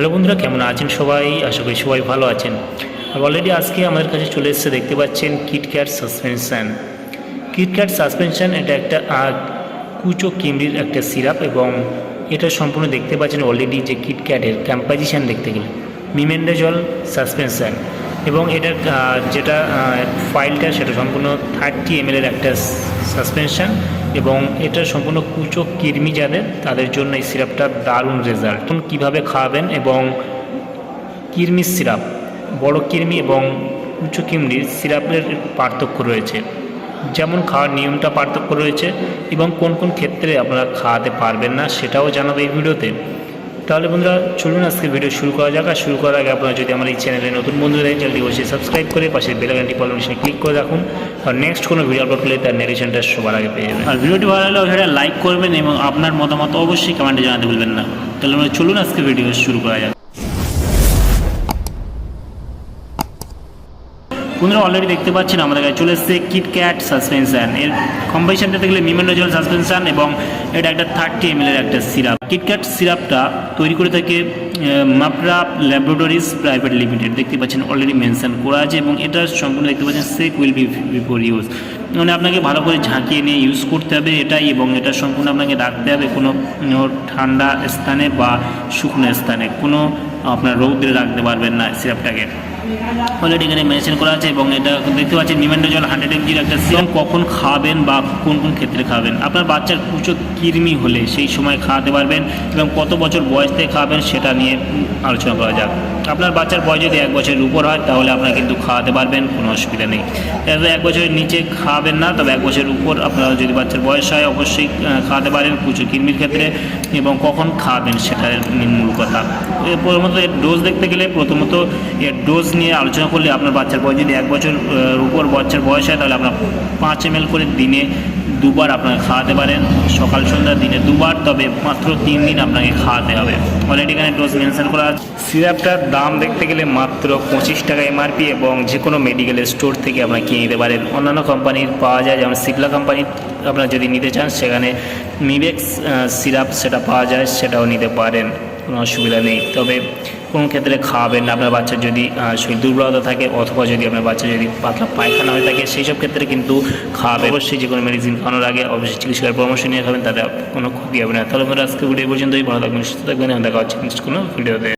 Hello বন্ধুরা, কেমন আছেন সবাই? আশা করি সবাই ভালো আছেন। আর অলরেডি আজকে আমাদের কাছে চলে এসেছে, দেখতে পাচ্ছেন কিটক্যাট সাসপেনশন। কিটক্যাট সাসপেনশন এটা একটা কুচো কিমরির একটা সিরাপ, এবং এটা সম্পূর্ণ দেখতে পাচ্ছেন অলরেডি যে কিটক্যাটের কম্পোজিশন দেখতে গেলে মিমেন্ডাজল সাসপেনশন, এবং এটার যেটা ফাইলটা সেটা সম্পূর্ণ 30 ml একটা সাসপেনশন, এবং এটা সম্পূর্ণ কুচো কৃমি যাদের তাদের জন্য এই সিরাপটা দারুণ রেজাল্ট। কীভাবে খাওয়াবেন, এবং কৃমির সিরাপ, বড় কৃমি এবং কুচো কৃমির সিরাপের পার্থক্য রয়েছে, যেমন খাওয়ার নিয়মটা পার্থক্য রয়েছে, এবং কোন কোন ক্ষেত্রে আপনারা খাওয়াতে পারবেন না সেটাও জানাবো এই ভিডিওতে। তাহলে বন্ধুরা চলুন আজকে ভিডিও শুরু করা যাক। আর শুরু করার আগে আপনারা যদি আমার এই চ্যানেলে নতুন বন্ধু দেখেন, চ্যানেলটি অবশ্যই সাবস্ক্রাইব করে পাশে বেল আইকনটি অল অপশনে ক্লিক করে রাখুন, আর নেক্সট কোনো ভিডিও আপলোড করলে তার ন্যারেশনটা সবার আগে পেয়ে যাবেন। আর ভিডিওটি ভালো লাগলে অবশ্যই লাইক করবেন এবং আপনার মতামত অবশ্যই কমেন্টে জানাতে ভুলবেন না। তাহলে আমরা চলুন আজকে ভিডিও শুরু করা যাক। বন্ধুরা অলরেডি দেখতে পাচ্ছেন আমাদের কাছে চলে এসেছে কিটক্যাট সাসপেনশন। এর কম্পোজিশনটা দেখলে মিমেন্ডাজল সাসপেনশন, এবং এটা একটা 30 ml একটা সিরাপ। কিটক্যাট সিরাপটা তৈরি করে থাকে মাপরা ল্যাবরেটরিজ প্রাইভেট লিমিটেড। দেখতে পাচ্ছেন অলরেডি মেনশন করা আছে, এবং এটা সম্পূর্ণ দেখতে পাচ্ছেন safe will be before use, মানে আপনাকে ভালো করে ঝাঁকিয়ে নিয়ে ইউজ করতে হবে এটাই, এবং এটা সম্পূর্ণ আপনাকে রাখতে হবে কোনো ঠান্ডা স্থানে বা শুকনো স্থানে, কোনো আপনার রৌদ্রে রাখতে পারবেন না সিরাপটাকে। অলরেডি এখানে মেনশন করা আছে, এবং এটা দেখতে পাচ্ছেন মিমেন্ডাজল 100 mg একটা সিরাপ। কখন খাবেন বা কোন কোন ক্ষেত্রে খাবেন, আপনার বাচ্চার কুচো কৃমি হলে সেই সময় খাওয়াতে পারবেন, এবং কত বছর বয়স থেকে খাবেন সেটা নিয়ে আলোচনা করা যাক। আপনার বাচ্চার বয়স যদি 1 বছরের উপর হয় তাহলে আপনারা কিন্তু খাওয়াতে পারবেন, কোনো অসুবিধা নেই। তবে 1 বছরের নিচে খাওয়াবেন না, তবে 1 বছরের উপর আপনারা যদি বাচ্চার বয়স হয় অবশ্যই খাওয়াতে পারেন কুচো কৃমির ক্ষেত্রে, এবং কখন খাওয়াবেন সেটার মূল কথা। প্রথমত এর ডোজ দেখতে গেলে প্রথমত এর ডোজ নিয়ে আলোচনা করলে আপনার বাচ্চার বয়স যদি 1 বছর উপর বাচ্চার বয়স হয় তাহলে আপনার 5 ml করে দিনে 2 বার আপনারা খাওয়াতে পারেন, সকাল সন্ধ্যা দিনে 2 বার, তবে মাত্র 3 দিন আপনাকে খাওয়াতে হবে। অলরেডি এখানে ডোজ মেনশন করা আছে। সিরাপটার দাম দেখতে গেলে মাত্র 25 টাকা এমআরপি, এবং যে কোনো মেডিকেল স্টোর থেকে আপনারা কিনে নিতে পারেন। অন্যান্য কোম্পানির পাওয়া যায়, যেমন সিগলা কোম্পানির আপনারা যদি নিতে চান সেখানে মিবেক্স সিরাপ সেটা পাওয়া যায়, সেটাও নিতে পারেন, কোনো অসুবিধা নেই। তবে কোন ক্ষেত্রে খাওয়াবেন না, আপনার বাচ্চার যদি শরীর দুর্বলতা থাকে, অথবা যদি আপনার বাচ্চা যদি পাতলা পায়খানা হয়ে থাকে, সেই সব ক্ষেত্রে কিন্তু খাওয়াবে। অবশ্যই যে কোনো মেডিসিন খাওয়ানোর আগে অবশ্যই চিকিৎসকের পরামর্শ নিয়ে খাবেন, তাতে কোনো ক্ষতি হবে না। তাহলে আমরা আজকে ভিডিও পর্যন্তই। ভালো থাকবেন, সুস্থ থাকবেন, দেখা হচ্ছে নেক্সট কোনো ভিডিওতে।